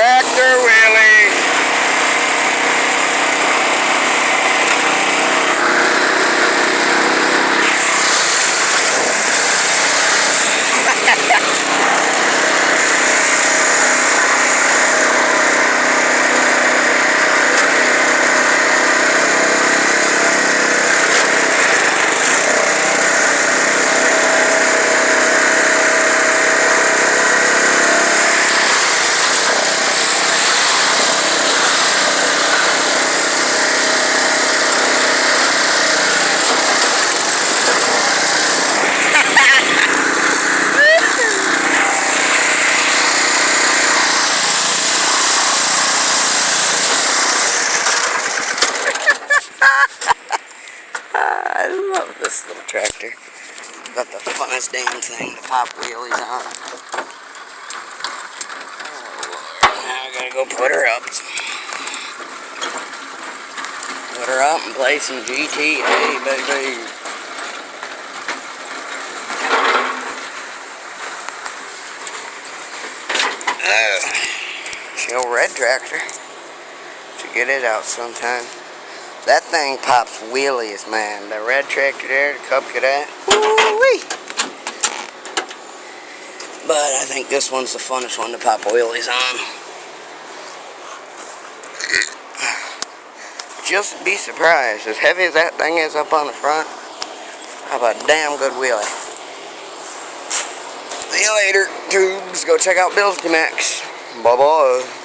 Tractor wheelie. I love this little tractor. Got the funnest damn thing to pop wheelies on. Oh, now I gotta go put her up. Put her up and play some GTA, baby. Chill red tractor. Should get it out sometime. That thing pops wheelies, man. The red tractor there, the Cub Cadet. Woo-wee! But I think this one's the funnest one to pop wheelies on. Just be surprised. As heavy as that thing is up on the front, have a damn good wheelie. See you later, tubes. Go check out Bill's Max. Bye-bye.